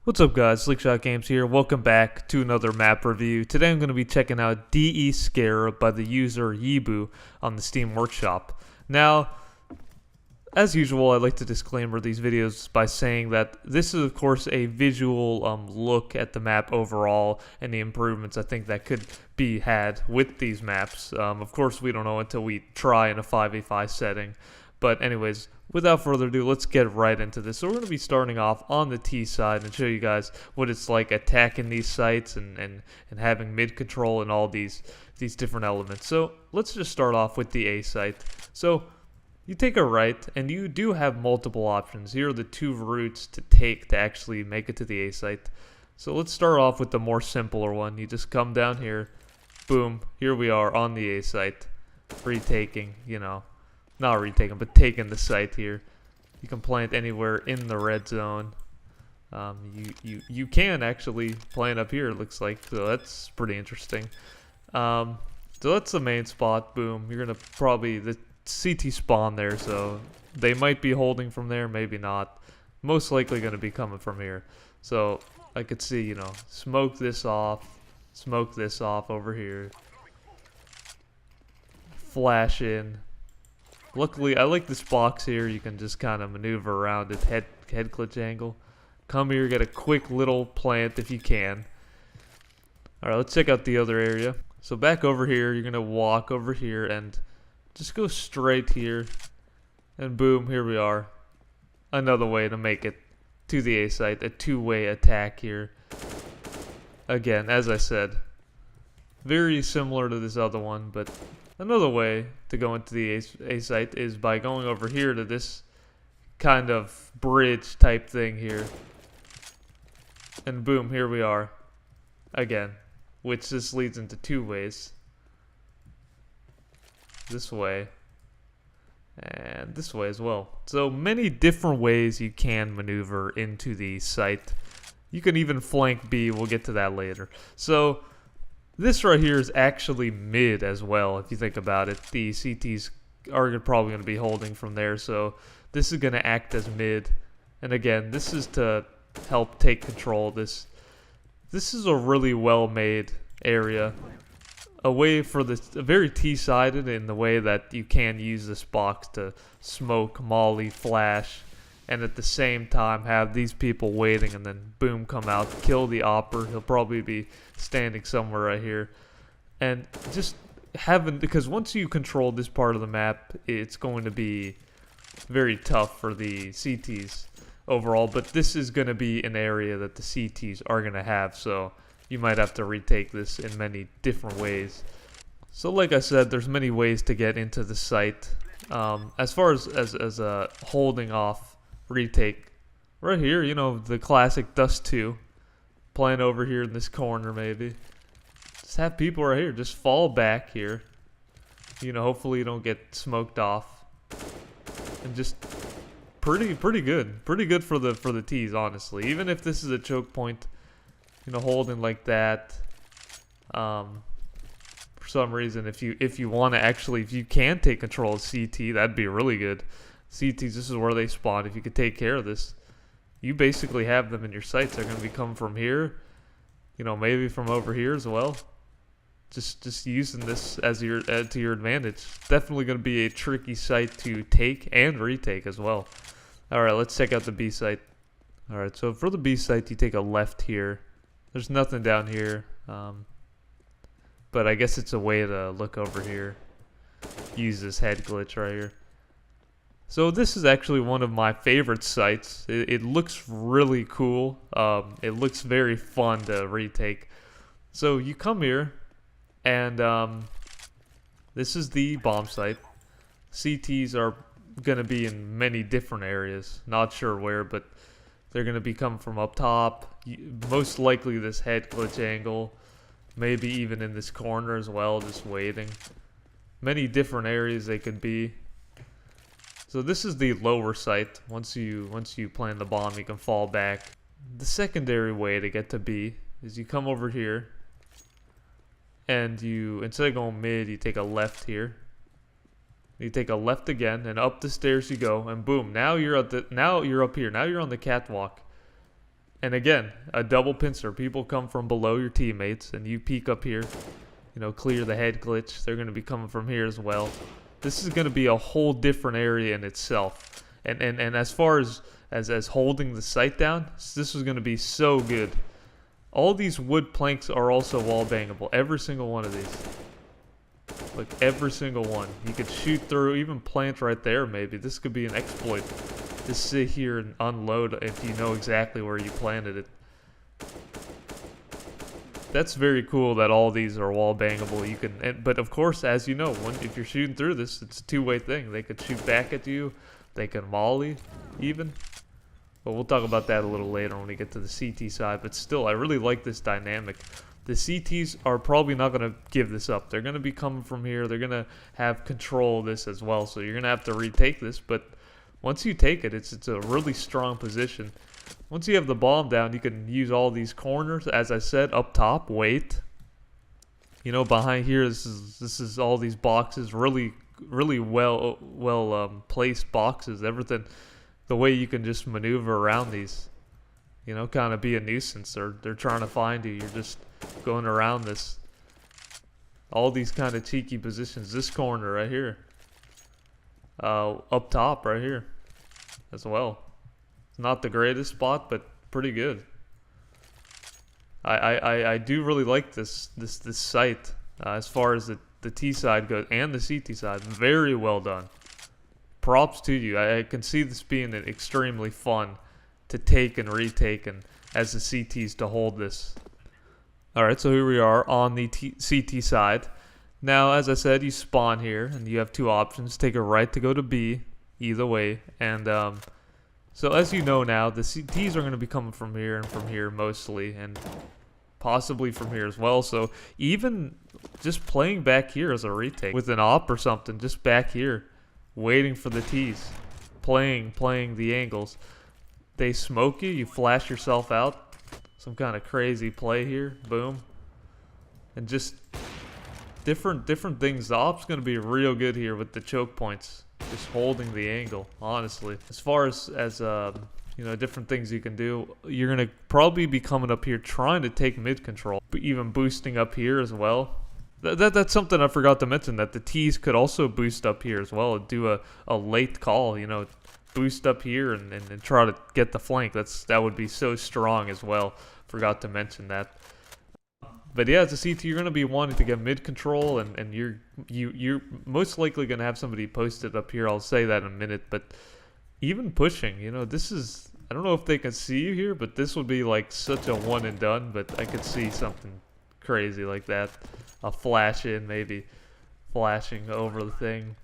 What's up guys, SlickShotGames here. Welcome back to another map review. Today I'm going to be checking out DE Scare by the user Yibu on the Steam Workshop. Now, as usual, I like to disclaimer these videos by saying that this is of course a visual look at the map overall and the improvements I think that could be had with these maps. Of course we don't know until we try in a 5v5 setting. But anyways, without further ado, let's get right into this. So we're going to be starting off on the T side and show you guys what it's like attacking these sites and having mid control and all these different elements. So let's just start off with the A site. So you take a right and you do have multiple options. Here are the two routes to take to actually make it to the A site. So let's start off with the more simpler one. You just come down here, boom, here we are on the A site, retaking, not retaking, but taking the site here. You can plant anywhere in the red zone. You can actually plant up here, it looks like, so that's pretty interesting. So that's the main spot, boom. You're gonna probably, the CT spawn there, so they might be holding from there, maybe not. Most likely gonna be coming from here. So I could see, smoke this off over here. Flash in. Luckily, I like this box here. You can just kind of maneuver around its head glitch angle. Come here, get a quick little plant if you can. Alright, let's check out the other area. So back over here, you're going to walk over here and just go straight here. And boom, here we are. Another way to make it to the A site. A two-way attack here. Again, as I said, very similar to this other one, but another way to go into the A site is by going over here to this kind of bridge type thing here. And boom, here we are. Again, which just leads into two ways. This way. And this way as well. So many different ways you can maneuver into the site. You can even flank B, we'll get to that later. So this right here is actually mid as well, if you think about it. The CTs are probably going to be holding from there, so this is going to act as mid. And again, this is to help take control. This is a really well-made area. A way for this, very T-sided in the way that you can use this box to smoke, molly, flash, and at the same time have these people waiting and then boom, come out, kill the opper. He'll probably be standing somewhere right here. And just having, because once you control this part of the map, it's going to be very tough for the CTs overall, but this is going to be an area that the CTs are going to have, so you might have to retake this in many different ways. So like I said, there's many ways to get into the site. As far as holding off retake, right here, the classic Dust 2, playing over here in this corner maybe. Just have people right here, just fall back here. Hopefully you don't get smoked off. And just pretty good for the T's, honestly. Even if this is a choke point, holding like that. For some reason, if you want to actually, if you can take control of CT, that'd be really good. CTs, this is where they spawn. If you could take care of this, you basically have them in your sights. They're going to be coming from here, maybe from over here as well. Just using this as to your advantage. Definitely going to be a tricky site to take and retake as well. All right, let's check out the B site. All right, so for the B site, you take a left here. There's nothing down here, but I guess it's a way to look over here. Use this head glitch right here. So this is actually one of my favorite sites. It looks really cool. It looks very fun to retake. So you come here, and this is the bomb site. CTs are going to be in many different areas. Not sure where, but they're going to be coming from up top. Most likely this head glitch angle. Maybe even in this corner as well, just waiting. Many different areas they could be. So this is the lower site. Once you plant the bomb, you can fall back. The secondary way to get to B is you come over here, and you, instead of going mid, you take a left here. You take a left again, and up the stairs you go, and boom, now you're up here. Now you're on the catwalk. And again, a double pincer. People come from below your teammates, and you peek up here, you know, clear the head glitch. They're going to be coming from here as well. This is going to be a whole different area in itself. And as far as holding the sight down, this is going to be so good. All these wood planks are also wall bangable. Every single one of these. Like every single one. You could shoot through, even plant right there maybe. This could be an exploit. Just sit here and unload if you know exactly where you planted it. That's very cool that all these are wall bangable. You can, but of course, as you know, if you're shooting through this, it's a two-way thing. They could shoot back at you. They can volley, even. But we'll talk about that a little later when we get to the CT side. But still, I really like this dynamic. The CTs are probably not going to give this up. They're going to be coming from here. They're going to have control of this as well. So you're going to have to retake this. But once you take it, it's a really strong position. Once you have the bomb down, you can use all these corners. As I said, up top, wait. You know, behind here, this is all these boxes, really well placed boxes. Everything, the way you can just maneuver around these, you know, kind of be a nuisance. They're trying to find you. You're just going around this. All these kind of cheeky positions. This corner right here, up top right here, as well. Not the greatest spot, but pretty good. I do really like this site as far as the T side goes and the CT side. Very well done. Props to you. I can see this being extremely fun to take and retake, and as the CTs to hold this. All right, so here we are on the CT side. Now, as I said, you spawn here, and you have two options: take a right to go to B, either way, and so as you know now, the CTs are going to be coming from here and from here mostly, and possibly from here as well. So even just playing back here as a retake with an op or something, just back here, waiting for the Ts, playing the angles. They smoke you, you flash yourself out. Some kind of crazy play here, boom. And just different things. The op's going to be real good here with the choke points. Just holding the angle, honestly. As far as you know, different things you can do, you're gonna probably be coming up here trying to take mid control, but even boosting up here as well. That's something I forgot to mention, that the T's could also boost up here as well and do a late call. You know, boost up here and try to get the flank. That would be so strong as well. Forgot to mention that. But yeah, as a CT, you're going to be wanting to get mid control, and you're most likely going to have somebody posted up here. I'll say that in a minute. But even pushing, you know, this is, I don't know if they can see you here, but this would be like such a one and done. But I could see something crazy like that. A flash in, maybe flashing over the thing.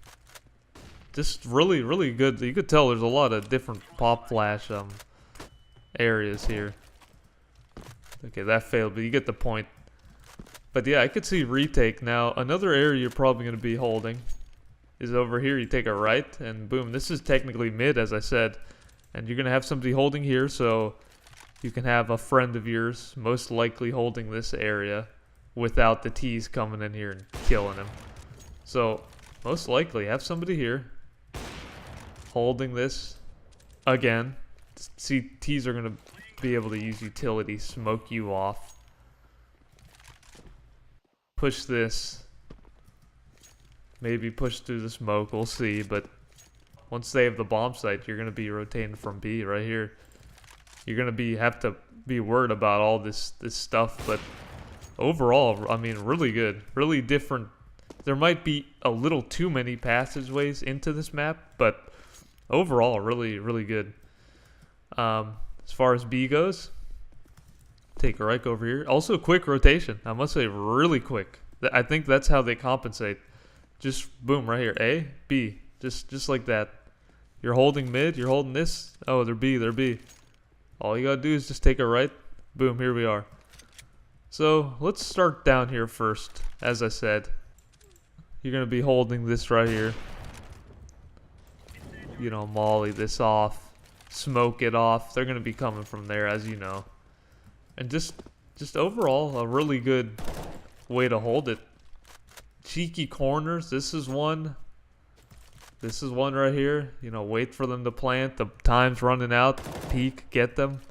Just really good. You could tell there's a lot of different pop flash areas here. Okay, that failed, but you get the point. But yeah, I could see retake. Now, another area you're probably going to be holding is over here. You take a right, and boom. This is technically mid, as I said. And you're going to have somebody holding here, so you can have a friend of yours most likely holding this area without the T's coming in here and killing him. So, most likely, have somebody here holding this again. See, T's are going to be able to use utility, smoke you off. Push this, maybe push through the smoke, we'll see. But once they have the bomb site, you're going to be rotating from B right here. You're going to have to be worried about all this stuff. But overall, I mean, really good, really different. There might be a little too many passageways into this map, but overall, really good. As far as B goes, take a right over here. Also, quick rotation. I must say, really quick. I think that's how they compensate. Just boom, right here. A, B. Just like that. You're holding mid. You're holding this. Oh, they're B. All you gotta do is just take a right. Boom, here we are. So, let's start down here first. As I said, you're gonna be holding this right here. You know, molly this off. Smoke it off. They're gonna be coming from there, as you know. And just overall, a really good way to hold it. Cheeky corners. This is one. This is one right here. You know, wait for them to plant. The time's running out. Peek, get them.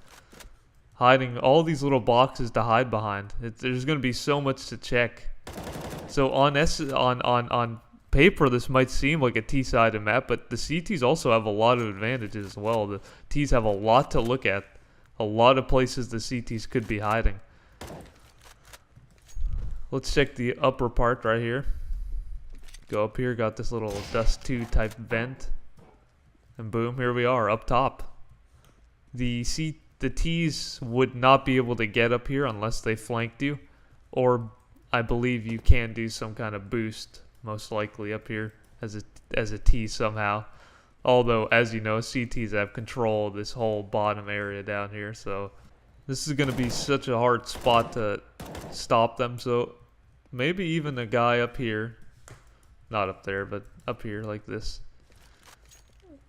hiding all these little boxes to hide behind. There's going to be so much to check. So on paper, this might seem like a T-sided map, but the CTs also have a lot of advantages as well. The Ts have a lot to look at, a lot of places the CTs could be hiding. Let's check the upper part right here. Go up here, got this little Dust 2 type vent, and boom, here we are up top. The Ts would not be able to get up here unless they flanked you, or I believe you can do some kind of boost, most likely up here as a T somehow. Although, as you know, CTs have control of this whole bottom area down here, so this is going to be such a hard spot to stop them. So maybe even a guy up here, not up there, but up here like this.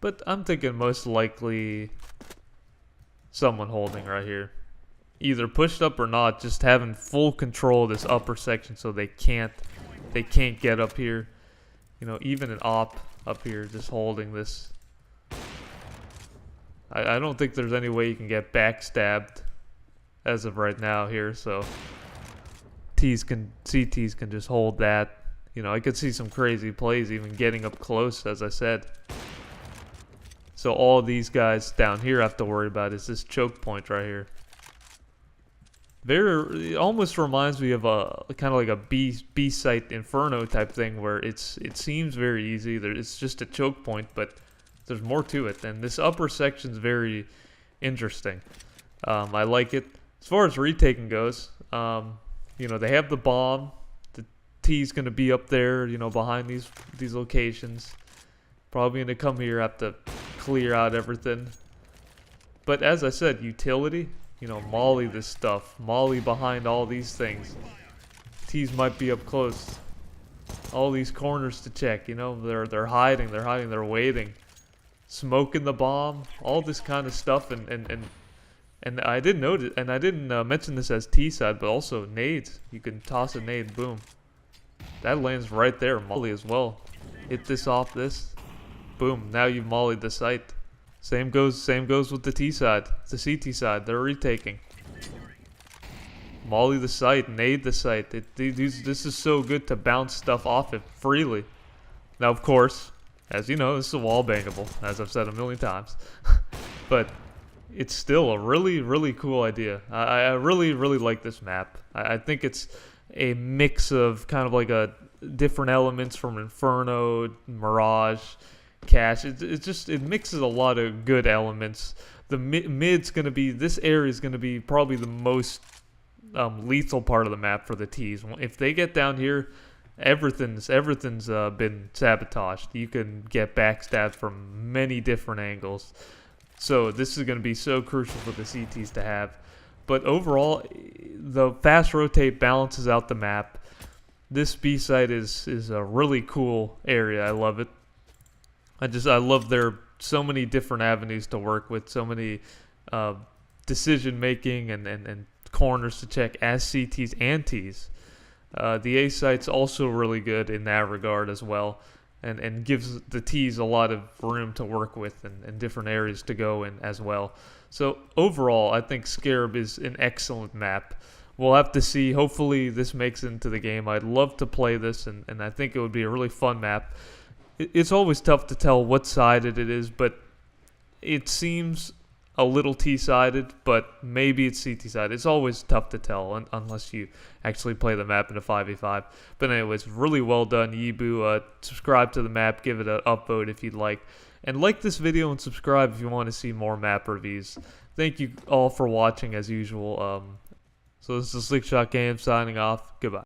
But I'm thinking most likely someone holding right here. Either pushed up or not, just having full control of this upper section so they can't get up here. You know, even an op up here just holding this. I don't think there's any way you can get backstabbed as of right now here, so CTs can just hold that. You know, I could see some crazy plays even getting up close, as I said. So all these guys down here have to worry about is this choke point right here. It almost reminds me of a kind of like a B site Inferno type thing where it seems very easy. It's just a choke point, but there's more to it. And this upper section's very interesting. I like it. As far as retaking goes, you know, they have the bomb. The T's gonna be up there, you know, behind these locations. Probably gonna come here, have to clear out everything. But as I said, utility. You know, molly this stuff. Molly behind all these things. T's might be up close. All these corners to check. You know, they're hiding. They're waiting. Smoking the bomb. All this kind of stuff. And I didn't notice. And I didn't mention this as T side, but also nades. You can toss a nade. Boom. That lands right there. Molly as well. Hit this off this. Boom. Now you've mollied the site. Same goes with the T side, the CT side. They're retaking. Molly the site, nade the site. This is so good to bounce stuff off it freely. Now, of course, as you know, this is wall bangable, as I've said a million times. But it's still a really, really cool idea. I really, really like this map. I think it's a mix of kind of like different elements from Inferno, Mirage, Cache. It mixes a lot of good elements. The mid's gonna be, this area is gonna be probably the most lethal part of the map for the T's. If they get down here, everything's been sabotaged. You can get backstabbed from many different angles. So this is gonna be so crucial for the CTs to have. But overall, the fast rotate balances out the map. This B site is a really cool area. I love it. I love there are so many different avenues to work with, so many decision making and corners to check as CTs and Ts. The A site's also really good in that regard as well, and gives the Ts a lot of room to work with and different areas to go in as well. So overall, I think Scarab is an excellent map. We'll have to see. Hopefully this makes it into the game. I'd love to play this, and I think it would be a really fun map. It's always tough to tell what sided it is, but it seems a little T-sided, but maybe it's CT-sided. It's always tough to tell unless you actually play the map in a 5v5. But anyways, really well done, Yibu. Subscribe to the map, give it an upvote if you'd like. And like this video and subscribe if you want to see more map reviews. Thank you all for watching as usual. So this is SlickShotGames signing off. Goodbye.